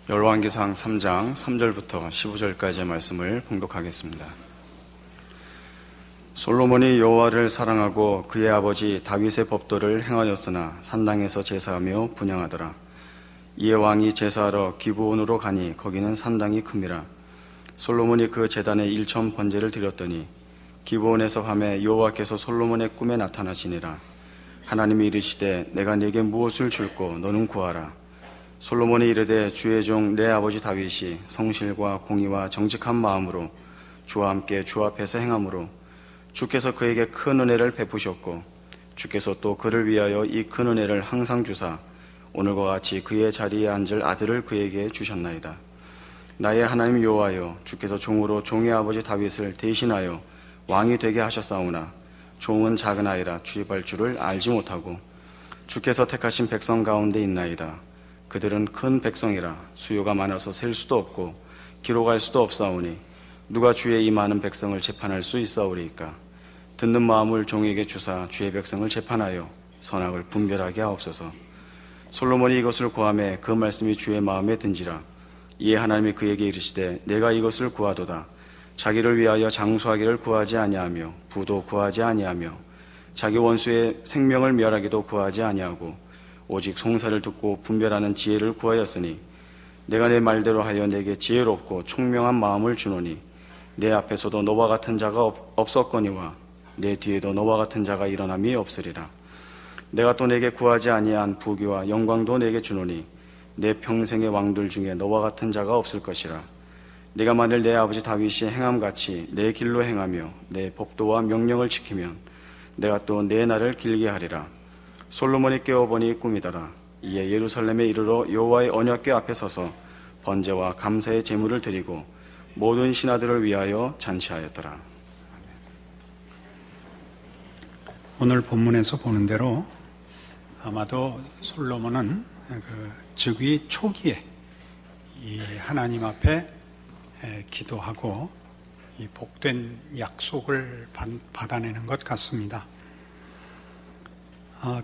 열왕기상 3장 3절부터 15절까지의 말씀을 봉독하겠습니다. 솔로몬이 여호와를 사랑하고 그의 아버지 다윗의 법도를 행하였으나 산당에서 제사하며 분향하더라. 이에 왕이 제사하러 기브온으로 가니 거기는 산당이 큼이라. 솔로몬이 그 제단에 1천 번제를 드렸더니 기브온에서 밤에 여호와께서 솔로몬의 꿈에 나타나시니라. 하나님이 이르시되 내가 네게 무엇을 줄꼬 너는 구하라. 솔로몬이 이르되 주의 종 내 아버지 다윗이 성실과 공의와 정직한 마음으로 주와 함께 주 앞에서 행함으로 주께서 그에게 큰 은혜를 베푸셨고 주께서 또 그를 위하여 이 큰 은혜를 항상 주사 오늘과 같이 그의 자리에 앉을 아들을 그에게 주셨나이다. 나의 하나님 여호와여, 주께서 종으로 종의 아버지 다윗을 대신하여 왕이 되게 하셨사오나 종은 작은 아이라 주입할 줄을 알지 못하고 주께서 택하신 백성 가운데 있나이다. 그들은 큰 백성이라 수요가 많아서 셀 수도 없고 기록할 수도 없사오니 누가 주의 이 많은 백성을 재판할 수 있사오리이까. 듣는 마음을 종에게 주사 주의 백성을 재판하여 선악을 분별하게 하옵소서. 솔로몬이 이것을 구하매 그 말씀이 주의 마음에 든지라. 이에 하나님이 그에게 이르시되 내가 이것을 구하도다. 자기를 위하여 장수하기를 구하지 아니하며 부도 구하지 아니하며 자기 원수의 생명을 멸하기도 구하지 아니하고 오직 송사를 듣고 분별하는 지혜를 구하였으니 내가 내 말대로 하여 내게 지혜롭고 총명한 마음을 주노니 내 앞에서도 너와 같은 자가 없었거니와 내 뒤에도 너와 같은 자가 일어남이 없으리라. 내가 또 내게 구하지 아니한 부귀와 영광도 내게 주노니 내 평생의 왕들 중에 너와 같은 자가 없을 것이라. 내가 만일 내 아버지 다윗이 행함같이 내 길로 행하며 내 법도와 명령을 지키면 내가 또 내 날을 길게 하리라. 솔로몬이 깨어보니 꿈이더라. 이에 예루살렘에 이르러 여호와의 언약궤 앞에 서서 번제와 감사의 제물을 드리고 모든 신하들을 위하여 잔치하였더라. 오늘 본문에서 보는 대로 아마도 솔로몬은 즉위 초기에 이 하나님 앞에 기도하고 이 복된 약속을 받아내는 것 같습니다.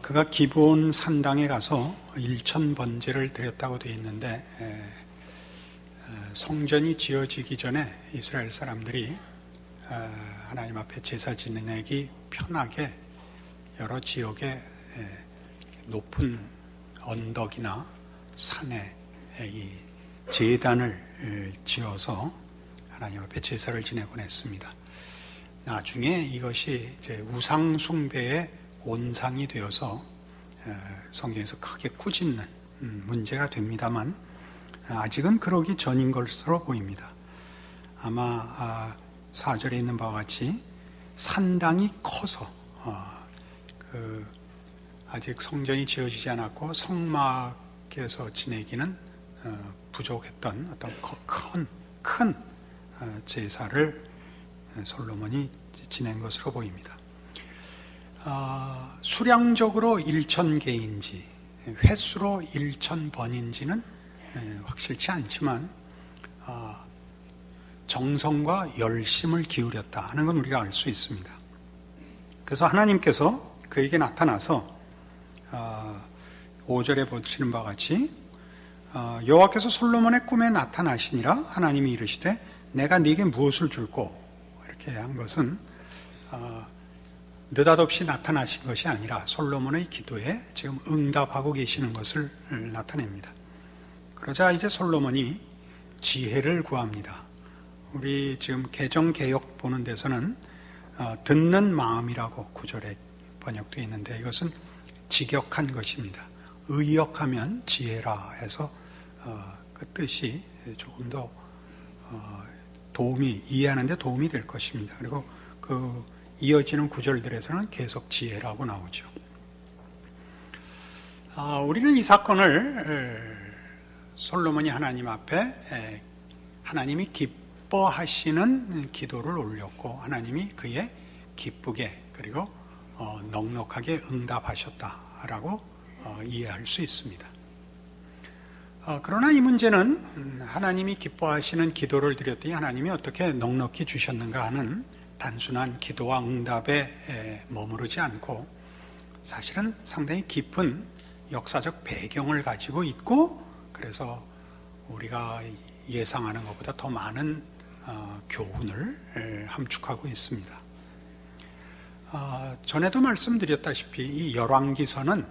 그가 기브온 산당에 가서 1천 번제를 드렸다고 되어 있는데 성전이 지어지기 전에 이스라엘 사람들이 하나님 앞에 제사 지내기 편하게 여러 지역에 높은 언덕이나 산에 이 제단을 지어서 하나님 앞에 제사를 지내곤 했습니다. 나중에 이것이 이제 우상 숭배의 온상이 되어서 성경에서 크게 꾸짖는 문제가 됩니다만 아직은 그러기 전인 것으로 보입니다. 아마 4절에 있는 바와 같이 산당이 커서 아직 성전이 지어지지 않았고 성막에서 지내기는 부족했던 어떤 큰 제사를 솔로몬이 지낸 것으로 보입니다. 수량적으로 1,000개인지 횟수로 1,000번인지는 확실치 않지만 정성과 열심을 기울였다 하는 건 우리가 알 수 있습니다. 그래서 하나님께서 그에게 나타나서 5절에 보시는 바와 같이 여호와께서 솔로몬의 꿈에 나타나시니라. 하나님이 이르시되 내가 네게 무엇을 줄꼬. 이렇게 한 것은 느닷없이 나타나신 것이 아니라 솔로몬의 기도에 지금 응답하고 계시는 것을 나타냅니다. 그러자 이제 솔로몬이 지혜를 구합니다. 우리 지금 개정개역 보는 데서는 듣는 마음이라고 9절에 번역되어 있는데 이것은 직역한 것입니다. 의역하면 지혜라 해서 그 뜻이 조금 더 이해하는 데 도움이 될 것입니다. 그리고 그 이어지는 구절들에서는 계속 지혜라고 나오죠. 우리는 이 사건을 솔로몬이 하나님 앞에 하나님이 기뻐하시는 기도를 올렸고 하나님이 그의 기쁘게 그리고 넉넉하게 응답하셨다라고 이해할 수 있습니다. 그러나 이 문제는 하나님이 기뻐하시는 기도를 드렸더니 하나님이 어떻게 넉넉히 주셨는가 하는 단순한 기도와 응답에 머무르지 않고 사실은 상당히 깊은 역사적 배경을 가지고 있고 그래서 우리가 예상하는 것보다 더 많은 교훈을 함축하고 있습니다. 전에도 말씀드렸다시피 이 열왕기서는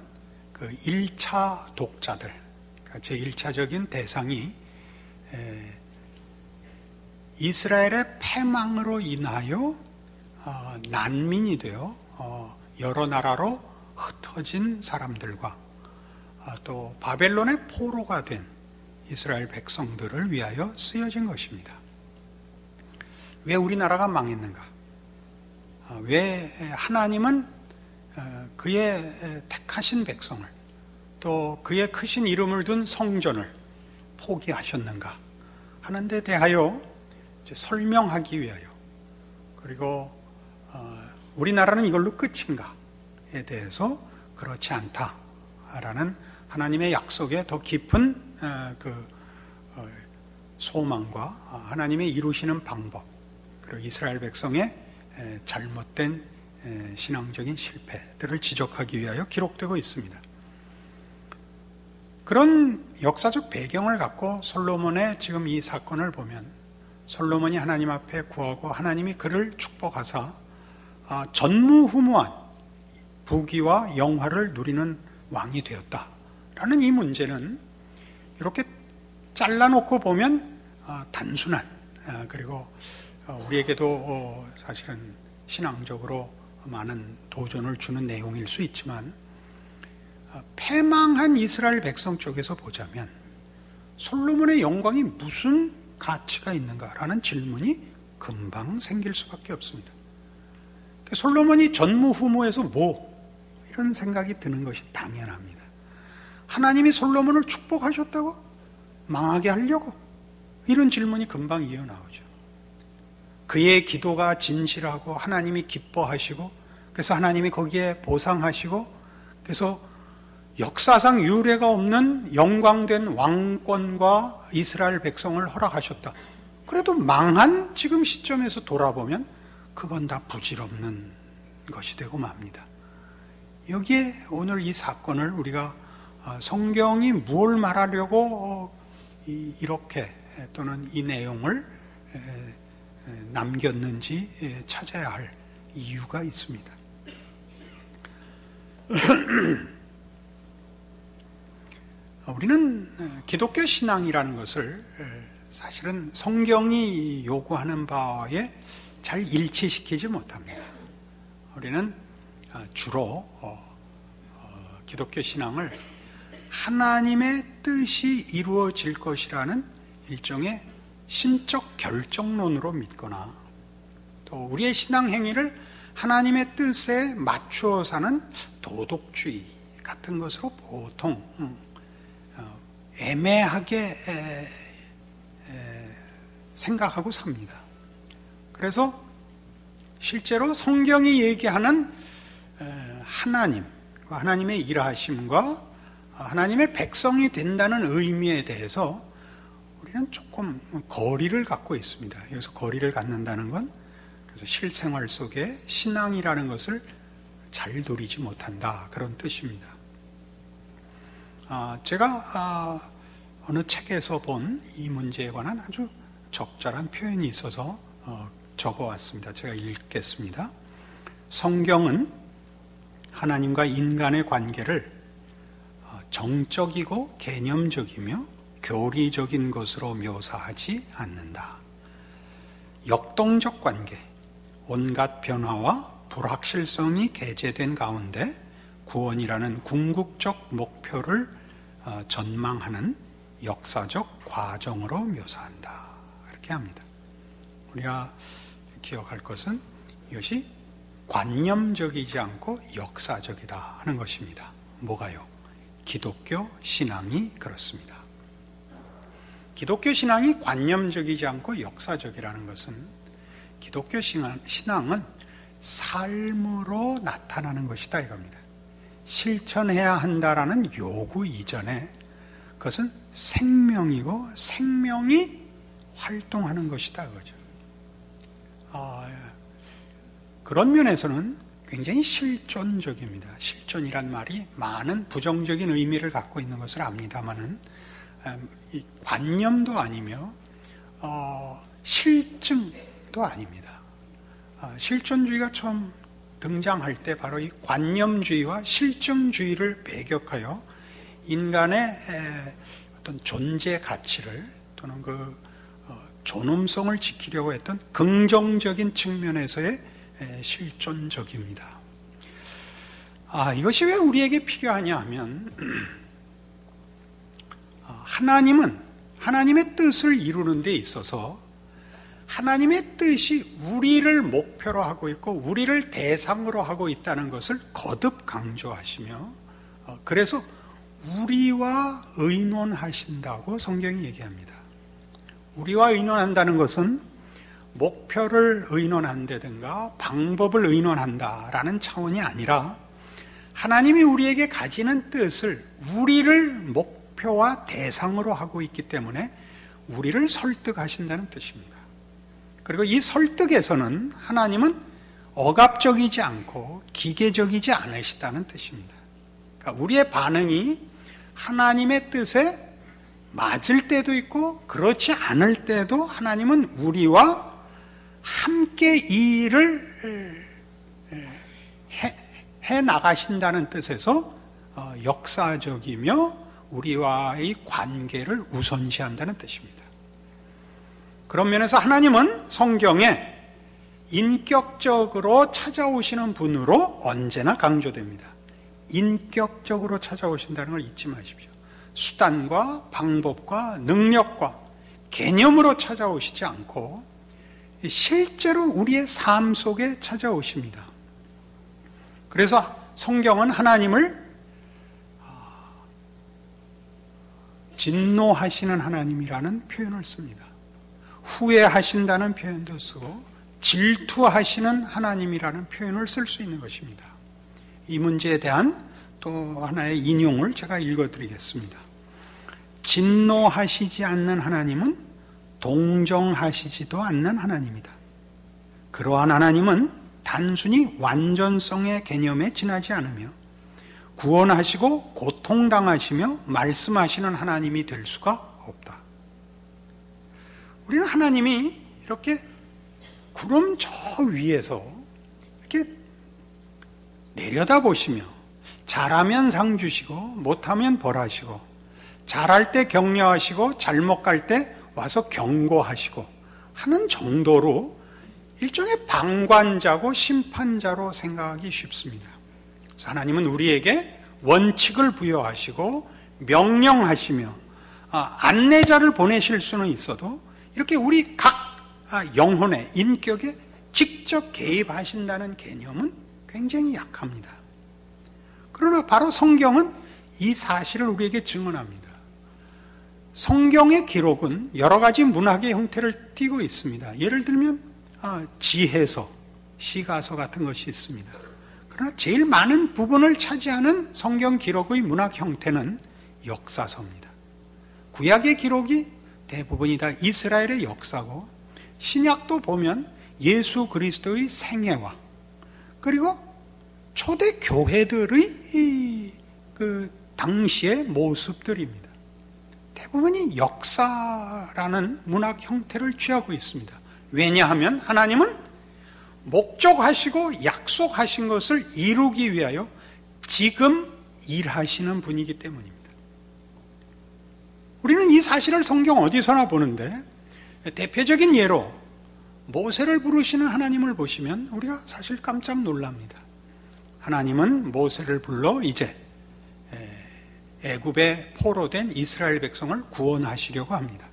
그 1차 독자들, 제1차적인 대상이 이스라엘의 패망으로 인하여 난민이 되어 여러 나라로 흩어진 사람들과 또 바벨론의 포로가 된 이스라엘 백성들을 위하여 쓰여진 것입니다. 왜 우리나라가 망했는가? 왜 하나님은 그의 택하신 백성을 또 그의 크신 이름을 둔 성전을 포기하셨는가 하는 데 대하여 설명하기 위하여, 그리고 우리나라는 이걸로 끝인가에 대해서 그렇지 않다라는 하나님의 약속에 더 깊은 소망과 하나님의 이루시는 방법, 그리고 이스라엘 백성의 잘못된 신앙적인 실패들을 지적하기 위하여 기록되고 있습니다. 그런 역사적 배경을 갖고 솔로몬의 지금 이 사건을 보면, 솔로몬이 하나님 앞에 구하고 하나님이 그를 축복하사 전무후무한 부귀와 영화를 누리는 왕이 되었다라는 이 문제는 이렇게 잘라놓고 보면 단순한, 그리고 우리에게도 사실은 신앙적으로 많은 도전을 주는 내용일 수 있지만, 패망한 이스라엘 백성 쪽에서 보자면 솔로몬의 영광이 무슨 가치가 있는가라는 질문이 금방 생길 수밖에 없습니다. 솔로몬이 전무후무해서 이런 생각이 드는 것이 당연합니다. 하나님이 솔로몬을 축복하셨다고? 망하게 하려고? 이런 질문이 금방 이어나오죠. 그의 기도가 진실하고 하나님이 기뻐하시고, 그래서 하나님이 거기에 보상하시고, 그래서 역사상 유례가 없는 영광된 왕권과 이스라엘 백성을 허락하셨다. 그래도 망한 지금 시점에서 돌아보면 그건 다 부질없는 것이 되고 맙니다. 여기에 오늘 이 사건을 우리가 성경이 뭘 말하려고 이렇게 또는 이 내용을 남겼는지 찾아야 할 이유가 있습니다. 우리는 기독교 신앙이라는 것을 사실은 성경이 요구하는 바에 잘 일치시키지 못합니다. 우리는 주로 기독교 신앙을 하나님의 뜻이 이루어질 것이라는 일종의 신적 결정론으로 믿거나, 또 우리의 신앙 행위를 하나님의 뜻에 맞추어 사는 도덕주의 같은 것으로 보통 애매하게 생각하고 삽니다. 그래서 실제로 성경이 얘기하는 하나님, 하나님의 일하심과 하나님의 백성이 된다는 의미에 대해서 우리는 조금 거리를 갖고 있습니다. 여기서 거리를 갖는다는 건 그래서 실생활 속에 신앙이라는 것을 잘 누리지 못한다, 그런 뜻입니다. 제가 어느 책에서 본 이 문제에 관한 아주 적절한 표현이 있어서 적어왔습니다. 제가 읽겠습니다. 성경은 하나님과 인간의 관계를 정적이고 개념적이며 교리적인 것으로 묘사하지 않는다. 역동적 관계, 온갖 변화와 불확실성이 게재된 가운데 구원이라는 궁극적 목표를 전망하는 역사적 과정으로 묘사한다, 이렇게 합니다. 우리가 기억할 것은 이것이 관념적이지 않고 역사적이다 하는 것입니다. 뭐가요? 기독교 신앙이 그렇습니다. 기독교 신앙이 관념적이지 않고 역사적이라는 것은, 기독교 신앙은 삶으로 나타나는 것이다 이겁니다. 실천해야 한다라는 요구 이전에 그것은 생명이고 생명이 활동하는 것이다 그거죠. 그런 면에서는 굉장히 실존적입니다. 실존이란 말이 많은 부정적인 의미를 갖고 있는 것을 압니다마는 이 관념도 아니며 실증도 아닙니다. 실존주의가 처음 등장할 때 바로 이 관념주의와 실증주의를 배격하여 인간의 어떤 존재 가치를 또는 그 존엄성을 지키려고 했던 긍정적인 측면에서의 실존적입니다. 이것이 왜 우리에게 필요하냐 하면 하나님은 하나님의 뜻을 이루는 데 있어서 하나님의 뜻이 우리를 목표로 하고 있고 우리를 대상으로 하고 있다는 것을 거듭 강조하시며 그래서 우리와 의논하신다고 성경이 얘기합니다. 우리와 의논한다는 것은 목표를 의논한다든가 방법을 의논한다라는 차원이 아니라 하나님이 우리에게 가지는 뜻을 우리를 목표와 대상으로 하고 있기 때문에 우리를 설득하신다는 뜻입니다. 그리고 이 설득에서는 하나님은 억압적이지 않고 기계적이지 않으시다는 뜻입니다. 그러니까 우리의 반응이 하나님의 뜻에 맞을 때도 있고 그렇지 않을 때도 하나님은 우리와 함께 이 일을 해 나가신다는 뜻에서 역사적이며 우리와의 관계를 우선시한다는 뜻입니다. 그런 면에서 하나님은 성경에 인격적으로 찾아오시는 분으로 언제나 강조됩니다. 인격적으로 찾아오신다는 걸 잊지 마십시오. 수단과 방법과 능력과 개념으로 찾아오시지 않고 실제로 우리의 삶 속에 찾아오십니다. 그래서 성경은 하나님을 진노하시는 하나님이라는 표현을 씁니다. 후회하신다는 표현도 쓰고 질투하시는 하나님이라는 표현을 쓸 수 있는 것입니다. 이 문제에 대한 또 하나의 인용을 제가 읽어드리겠습니다. 진노하시지 않는 하나님은 동정하시지도 않는 하나님이다. 그러한 하나님은 단순히 완전성의 개념에 지나지 않으며 구원하시고 고통당하시며 말씀하시는 하나님이 될 수가 없다. 우리는 하나님이 이렇게 구름 저 위에서 이렇게 내려다보시며 잘하면 상 주시고 못하면 벌하시고 잘할 때 격려하시고 잘못 갈 때 와서 경고하시고 하는 정도로 일종의 방관자고 심판자로 생각하기 쉽습니다. 그래서 하나님은 우리에게 원칙을 부여하시고 명령하시며 안내자를 보내실 수는 있어도 이렇게 우리 각 영혼의 인격에 직접 개입하신다는 개념은 굉장히 약합니다. 그러나 바로 성경은 이 사실을 우리에게 증언합니다. 성경의 기록은 여러 가지 문학의 형태를 띠고 있습니다. 예를 들면 지혜서, 시가서 같은 것이 있습니다. 그러나 제일 많은 부분을 차지하는 성경 기록의 문학 형태는 역사서입니다. 구약의 기록이 대부분이 다 이스라엘의 역사고 신약도 보면 예수 그리스도의 생애와 그리고 초대 교회들의 그 당시의 모습들입니다. 대부분이 역사라는 문학 형태를 취하고 있습니다. 왜냐하면 하나님은 목적하시고 약속하신 것을 이루기 위하여 지금 일하시는 분이기 때문입니다. 우리는 이 사실을 성경 어디서나 보는데 대표적인 예로 모세를 부르시는 하나님을 보시면 우리가 사실 깜짝 놀랍니다. 하나님은 모세를 불러 이제 애굽에 포로된 이스라엘 백성을 구원하시려고 합니다.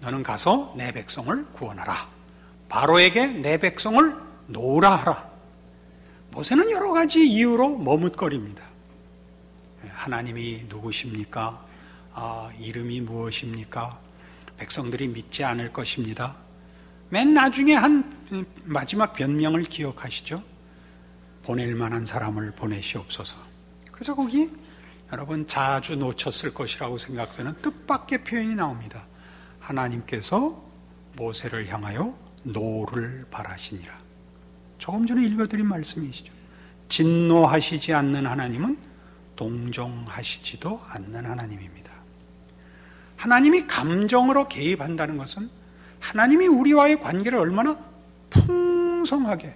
너는 가서 내 백성을 구원하라. 바로에게 내 백성을 놓으라 하라. 모세는 여러 가지 이유로 머뭇거립니다. 하나님이 누구십니까? 이름이 무엇입니까? 백성들이 믿지 않을 것입니다. 맨 나중에 한 마지막 변명을 기억하시죠? 보낼 만한 사람을 보내시옵소서. 그래서 거기 여러분 자주 놓쳤을 것이라고 생각되는 뜻밖의 표현이 나옵니다. 하나님께서 모세를 향하여 노를 바라시니라. 조금 전에 읽어드린 말씀이시죠. 진노하시지 않는 하나님은 동정하시지도 않는 하나님입니다. 하나님이 감정으로 개입한다는 것은 하나님이 우리와의 관계를 얼마나 풍성하게,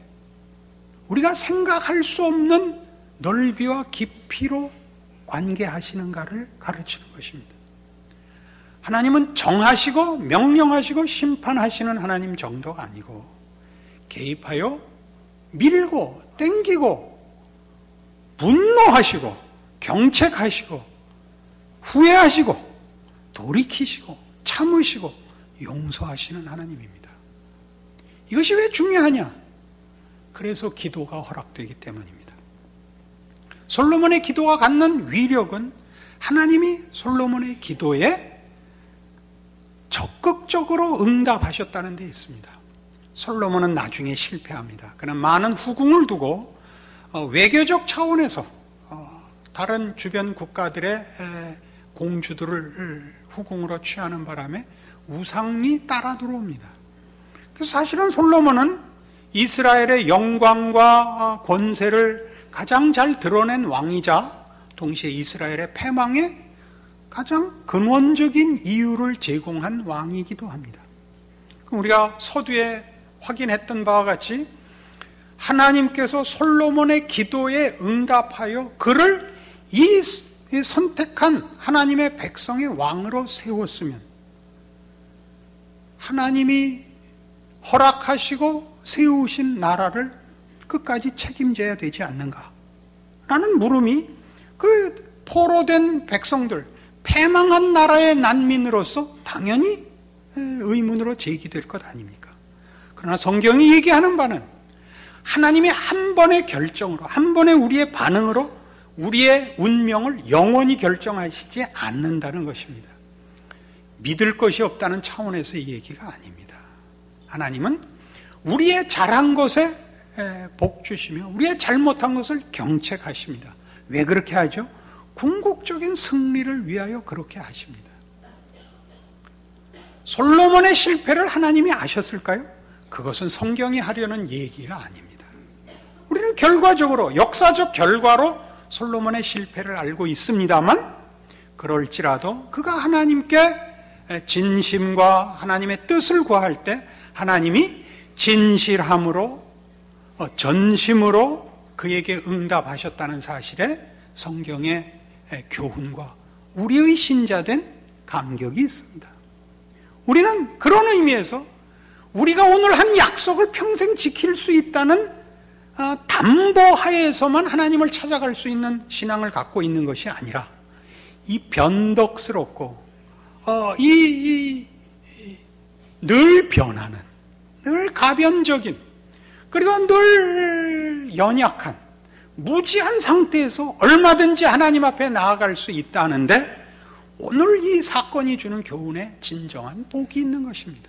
우리가 생각할 수 없는 넓이와 깊이로 관계하시는가를 가르치는 것입니다. 하나님은 정하시고 명령하시고 심판하시는 하나님 정도가 아니고, 개입하여 밀고 땡기고 분노하시고 경책하시고 후회하시고 돌이키시고 참으시고 용서하시는 하나님입니다. 이것이 왜 중요하냐? 그래서 기도가 허락되기 때문입니다. 솔로몬의 기도가 갖는 위력은 하나님이 솔로몬의 기도에 적극적으로 응답하셨다는 데 있습니다. 솔로몬은 나중에 실패합니다. 그는 많은 후궁을 두고 외교적 차원에서 다른 주변 국가들의 공주들을 후궁으로 취하는 바람에 우상이 따라 들어옵니다. 그래서 사실은 솔로몬은 이스라엘의 영광과 권세를 가장 잘 드러낸 왕이자 동시에 이스라엘의 패망의 가장 근원적인 이유를 제공한 왕이기도 합니다. 우리가 서두에 확인했던 바와 같이 하나님께서 솔로몬의 기도에 응답하여 그를 이 선택한 하나님의 백성의 왕으로 세웠으면 하나님이 허락하시고 세우신 나라를 끝까지 책임져야 되지 않는가 라는 물음이 그 포로된 백성들, 패망한 나라의 난민으로서 당연히 의문으로 제기될 것 아닙니까? 그러나 성경이 얘기하는 바는 하나님의 한 번의 결정으로, 한 번의 우리의 반응으로 우리의 운명을 영원히 결정하시지 않는다는 것입니다. 믿을 것이 없다는 차원에서 이 얘기가 아닙니다. 하나님은 우리의 잘한 것에 복 주시며 우리의 잘못한 것을 경책하십니다. 왜 그렇게 하죠? 궁극적인 승리를 위하여 그렇게 하십니다. 솔로몬의 실패를 하나님이 아셨을까요? 그것은 성경이 하려는 얘기가 아닙니다. 우리는 결과적으로, 역사적 결과로 솔로몬의 실패를 알고 있습니다만, 그럴지라도 그가 하나님께 진심과 하나님의 뜻을 구할 때 하나님이 진실함으로, 전심으로 그에게 응답하셨다는 사실에 성경의 교훈과 우리의 신자된 감격이 있습니다. 우리는 그런 의미에서 우리가 오늘 한 약속을 평생 지킬 수 있다는 담보하에서만 하나님을 찾아갈 수 있는 신앙을 갖고 있는 것이 아니라, 이 변덕스럽고 늘 변하는, 늘 가변적인, 그리고 늘 연약한, 무지한 상태에서 얼마든지 하나님 앞에 나아갈 수 있다는데, 오늘 이 사건이 주는 교훈에 진정한 복이 있는 것입니다.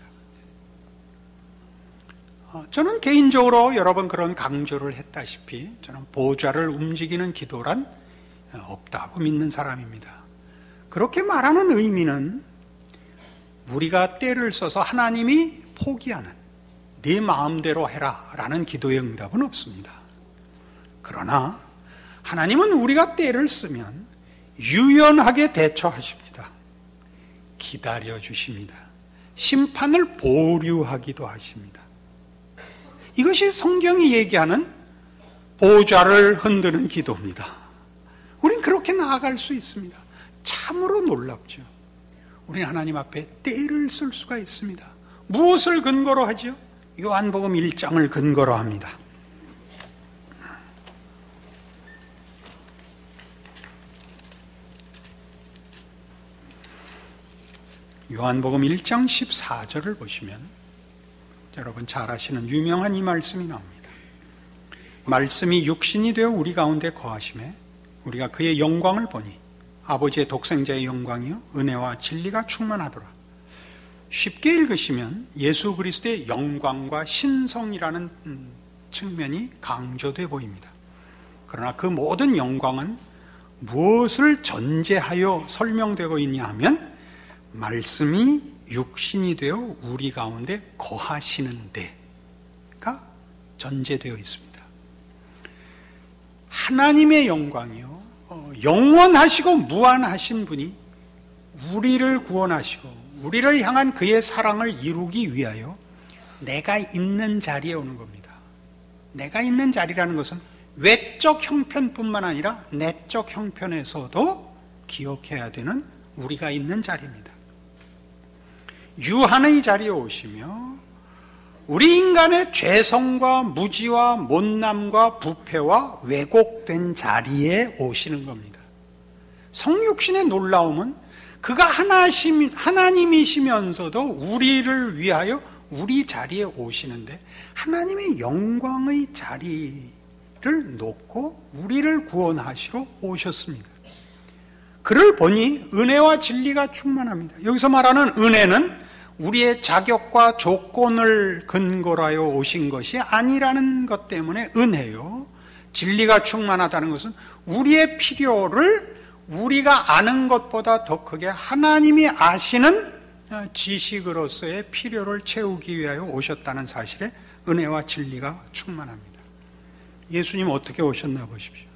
저는 개인적으로 여러 번 그런 강조를 했다시피 저는 보좌를 움직이는 기도란 없다고 믿는 사람입니다. 그렇게 말하는 의미는 우리가 때를 써서 하나님이 포기하는, 네 마음대로 해라 라는 기도의 응답은 없습니다. 그러나 하나님은 우리가 때를 쓰면 유연하게 대처하십니다. 기다려 주십니다. 심판을 보류하기도 하십니다. 이것이 성경이 얘기하는 보좌를 흔드는 기도입니다. 우린 그렇게 나아갈 수 있습니다. 참으로 놀랍죠. 우리는 하나님 앞에 때를 쓸 수가 있습니다. 무엇을 근거로 하죠? 요한복음 1장을 근거로 합니다. 요한복음 1장 14절을 보시면 여러분 잘 아시는 유명한 이 말씀이 나옵니다. 말씀이 육신이 되어 우리 가운데 거하심에 우리가 그의 영광을 보니 아버지의 독생자의 영광이요 은혜와 진리가 충만하더라. 쉽게 읽으시면 예수 그리스도의 영광과 신성이라는 측면이 강조돼 보입니다. 그러나 그 모든 영광은 무엇을 전제하여 설명되고 있냐 하면 말씀이 육신이 되어 우리 가운데 거하시는 데가 전제되어 있습니다. 하나님의 영광이요 영원하시고 무한하신 분이 우리를 구원하시고 우리를 향한 그의 사랑을 이루기 위하여 내가 있는 자리에 오는 겁니다. 내가 있는 자리라는 것은 외적 형편뿐만 아니라 내적 형편에서도 기억해야 되는 우리가 있는 자리입니다. 유한의 자리에 오시며 우리 인간의 죄성과 무지와 못남과 부패와 왜곡된 자리에 오시는 겁니다. 성육신의 놀라움은 그가 하나님이시면서도 우리를 위하여 우리 자리에 오시는데 하나님의 영광의 자리를 놓고 우리를 구원하시러 오셨습니다. 그를 보니 은혜와 진리가 충만합니다. 여기서 말하는 은혜는 우리의 자격과 조건을 근거로 하여 오신 것이 아니라는 것 때문에 은혜요. 진리가 충만하다는 것은 우리의 필요를 우리가 아는 것보다 더 크게 하나님이 아시는 지식으로서의 필요를 채우기 위하여 오셨다는 사실에 은혜와 진리가 충만합니다. 예수님 어떻게 오셨나 보십시오.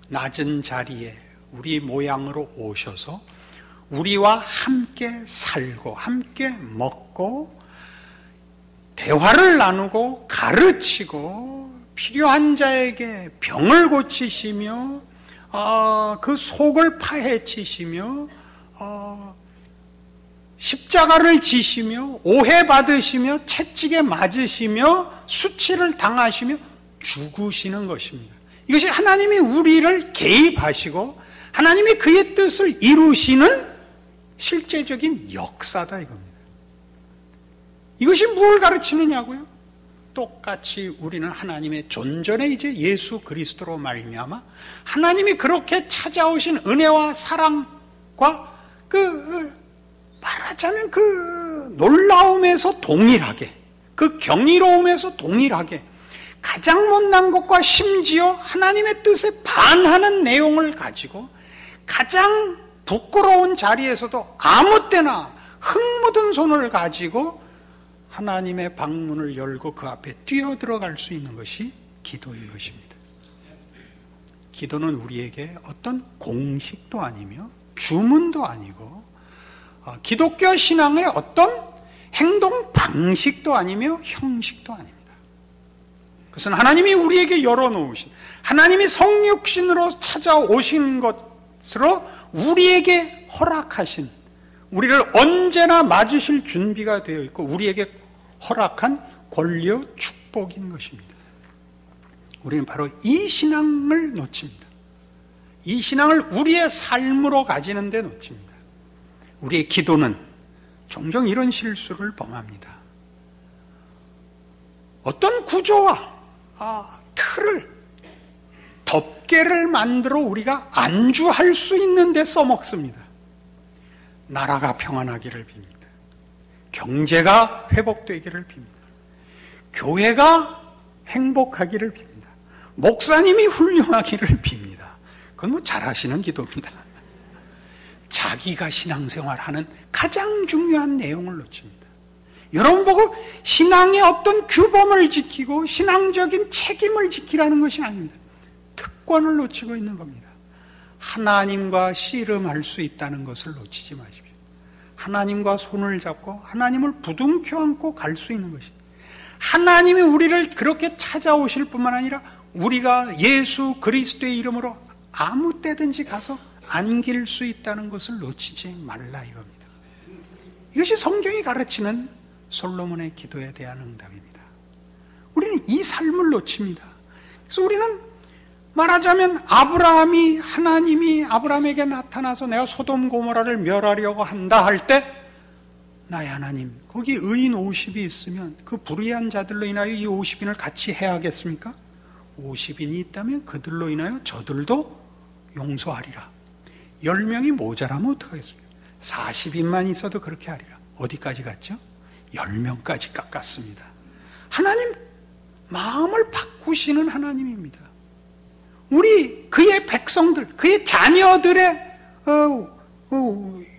낮은 자리에 우리 모양으로 오셔서 우리와 함께 살고 함께 먹고 대화를 나누고 가르치고 필요한 자에게 병을 고치시며 그 속을 파헤치시며 십자가를 지시며 오해받으시며 채찍에 맞으시며 수치를 당하시며 죽으시는 것입니다. 이것이 하나님이 우리를 개입하시고 하나님이 그의 뜻을 이루시는 실제적인 역사다 이겁니다. 이것이 뭘 가르치느냐고요? 똑같이 우리는 하나님의 존전에 이제 예수 그리스도로 말미암아 하나님이 그렇게 찾아오신 은혜와 사랑과 말하자면 그 놀라움에서 동일하게, 그 경이로움에서 동일하게 가장 못난 것과 심지어 하나님의 뜻에 반하는 내용을 가지고 가장 부끄러운 자리에서도 아무 때나 흙 묻은 손을 가지고 하나님의 방문을 열고 그 앞에 뛰어들어갈 수 있는 것이 기도인 것입니다. 기도는 우리에게 어떤 공식도 아니며 주문도 아니고 기독교 신앙의 어떤 행동 방식도 아니며 형식도 아닙니다. 그것은 하나님이 우리에게 열어놓으신, 하나님이 성육신으로 찾아오신 것으로 우리에게 허락하신, 우리를 언제나 맞으실 준비가 되어 있고 우리에게 허락한 권리와 축복인 것입니다. 우리는 바로 이 신앙을 놓칩니다. 이 신앙을 우리의 삶으로 가지는 데 놓칩니다. 우리의 기도는 종종 이런 실수를 범합니다. 어떤 구조와 틀을, 덮개를 만들어 우리가 안주할 수 있는 데 써먹습니다. 나라가 평안하기를 빕니다. 경제가 회복되기를 빕니다. 교회가 행복하기를 빕니다. 목사님이 훌륭하기를 빕니다. 그건 뭐 잘하시는 기도입니다. 자기가 신앙생활하는 가장 중요한 내용을 놓칩니다. 여러분 보고 신앙의 어떤 규범을 지키고 신앙적인 책임을 지키라는 것이 아닙니다. 특권을 놓치고 있는 겁니다. 하나님과 씨름할 수 있다는 것을 놓치지 마십시오. 하나님과 손을 잡고 하나님을 부둥켜 안고 갈 수 있는 것이, 하나님이 우리를 그렇게 찾아오실 뿐만 아니라 우리가 예수 그리스도의 이름으로 아무 때든지 가서 안길 수 있다는 것을 놓치지 말라 이겁니다. 이것이 성경이 가르치는 솔로몬의 기도에 대한 응답입니다. 우리는 이 삶을 놓칩니다. 그래서 우리는 말하자면 하나님이 아브라함에게 나타나서 내가 소돔 고모라를 멸하려고 한다 할 때, 나의 하나님, 거기 의인 50이 있으면 그 불의한 자들로 인하여 이 50인을 같이 해야겠습니까? 50인이 있다면 그들로 인하여 저들도 용서하리라. 10명이 모자라면 어떡하겠습니까? 40인만 있어도 그렇게 하리라. 어디까지 갔죠? 10명까지 깎았습니다. 하나님 마음을 바꾸시는 하나님입니다. 우리 그의 백성들, 그의 자녀들의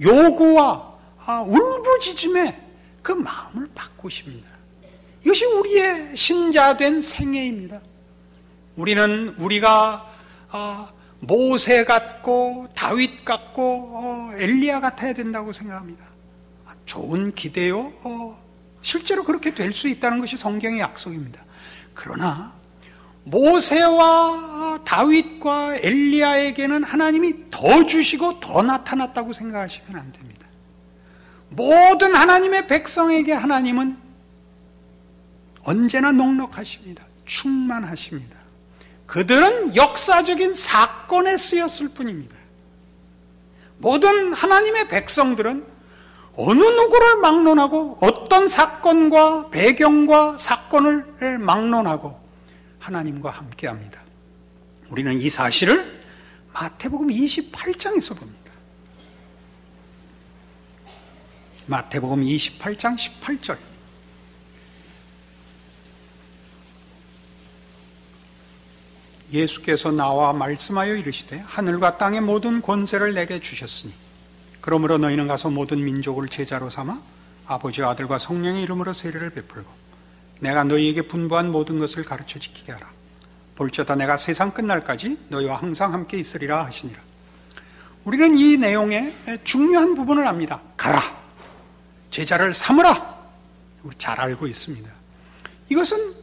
요구와 울부짖음에 그 마음을 바꾸십니다. 이것이 우리의 신자된 생애입니다. 우리가 모세 같고 다윗 같고 엘리야 같아야 된다고 생각합니다. 좋은 기대요. 실제로 그렇게 될 수 있다는 것이 성경의 약속입니다. 그러나 모세와 다윗과 엘리야에게는 하나님이 더 주시고 더 나타났다고 생각하시면 안 됩니다. 모든 하나님의 백성에게 하나님은 언제나 넉넉하십니다. 충만하십니다. 그들은 역사적인 사건에 쓰였을 뿐입니다. 모든 하나님의 백성들은 어느 누구를 막론하고 어떤 사건과 배경과 사건을 막론하고 하나님과 함께합니다. 우리는 이 사실을 마태복음 28장에서 봅니다. 마태복음 28장 18절. 예수께서 나와 말씀하여 이르시되 하늘과 땅의 모든 권세를 내게 주셨으니 그러므로 너희는 가서 모든 민족을 제자로 삼아 아버지와 아들과 성령의 이름으로 세례를 베풀고 내가 너희에게 분부한 모든 것을 가르쳐 지키게 하라. 볼지어다 내가 세상 끝날까지 너희와 항상 함께 있으리라 하시니라. 우리는 이 내용의 중요한 부분을 압니다. 가라, 제자를 삼으라. 우리 잘 알고 있습니다. 이것은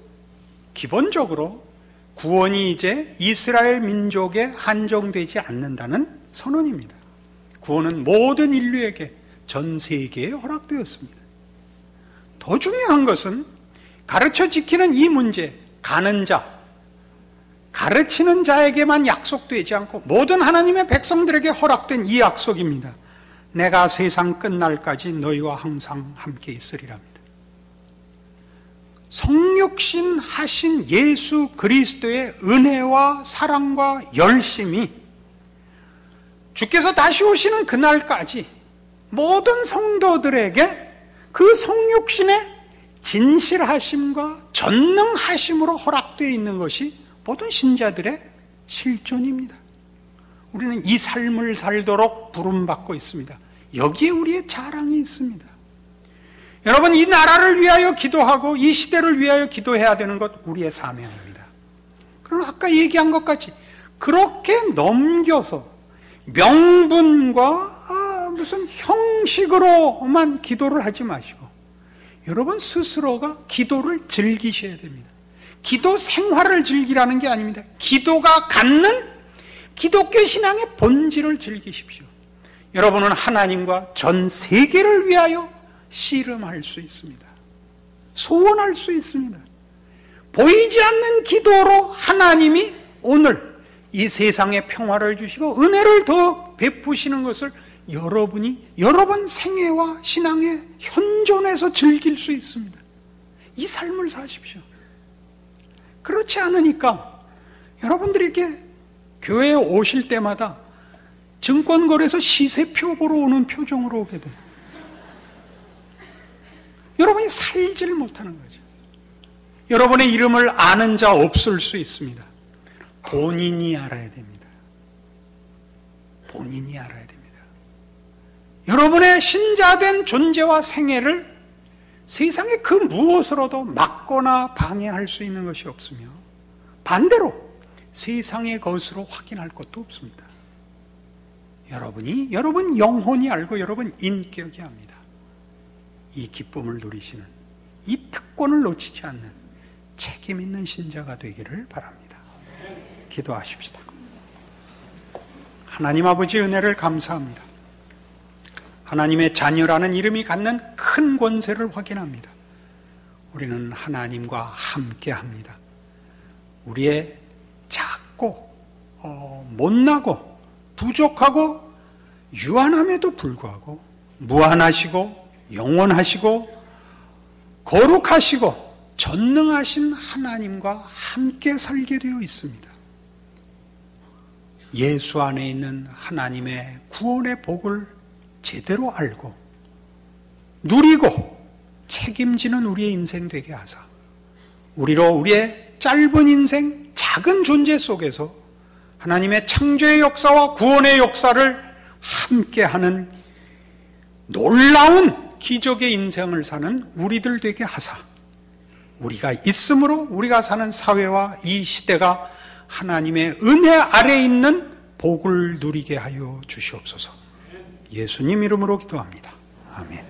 기본적으로 구원이 이제 이스라엘 민족에 한정되지 않는다는 선언입니다. 구원은 모든 인류에게, 전 세계에 허락되었습니다. 더 중요한 것은 가르쳐 지키는 이 문제, 가는 자, 가르치는 자에게만 약속되지 않고 모든 하나님의 백성들에게 허락된 이 약속입니다. 내가 세상 끝날까지 너희와 항상 함께 있으리랍니다. 성육신 하신 예수 그리스도의 은혜와 사랑과 열심이 주께서 다시 오시는 그날까지 모든 성도들에게 그 성육신의 진실하심과 전능하심으로 허락되어 있는 것이 모든 신자들의 실존입니다. 우리는 이 삶을 살도록 부름받고 있습니다. 여기에 우리의 자랑이 있습니다. 여러분, 이 나라를 위하여 기도하고 이 시대를 위하여 기도해야 되는 것 우리의 사명입니다. 그럼 아까 얘기한 것까지 그렇게 넘겨서 명분과 무슨 형식으로만 기도를 하지 마시고 여러분 스스로가 기도를 즐기셔야 됩니다. 기도 생활을 즐기라는 게 아닙니다. 기도가 갖는 기독교 신앙의 본질을 즐기십시오. 여러분은 하나님과 전 세계를 위하여 씨름할 수 있습니다. 소원할 수 있습니다. 보이지 않는 기도로 하나님이 오늘 이 세상에 평화를 주시고 은혜를 더 베푸시는 것을 여러분이 여러분 생애와 신앙의 현존에서 즐길 수 있습니다. 이 삶을 사십시오. 그렇지 않으니까 여러분들이 이렇게 교회에 오실 때마다 증권거래소 시세표 보러 오는 표정으로 오게 돼요. 여러분이 살지를 못하는 거죠. 여러분의 이름을 아는 자 없을 수 있습니다. 본인이 알아야 됩니다. 본인이 알아야 됩니다. 여러분의 신자된 존재와 생애를 세상의 그 무엇으로도 막거나 방해할 수 있는 것이 없으며 반대로 세상의 것으로 확인할 것도 없습니다. 여러분이 여러분 영혼이 알고 여러분 인격이 압니다. 이 기쁨을 누리시는 이 특권을 놓치지 않는 책임 있는 신자가 되기를 바랍니다. 기도하십시다. 하나님 아버지 은혜를 감사합니다. 하나님의 자녀라는 이름이 갖는 큰 권세를 확인합니다. 우리는 하나님과 함께합니다. 우리의 작고 못나고 부족하고 유한함에도 불구하고 무한하시고 영원하시고 거룩하시고 전능하신 하나님과 함께 살게 되어 있습니다. 예수 안에 있는 하나님의 구원의 복을 제대로 알고 누리고 책임지는 우리의 인생 되게 하사 우리로 우리의 짧은 인생 작은 존재 속에서 하나님의 창조의 역사와 구원의 역사를 함께하는 놀라운 기적의 인생을 사는 우리들 되게 하사 우리가 있으므로 우리가 사는 사회와 이 시대가 하나님의 은혜 아래 있는 복을 누리게 하여 주시옵소서. 예수님 이름으로 기도합니다. 아멘.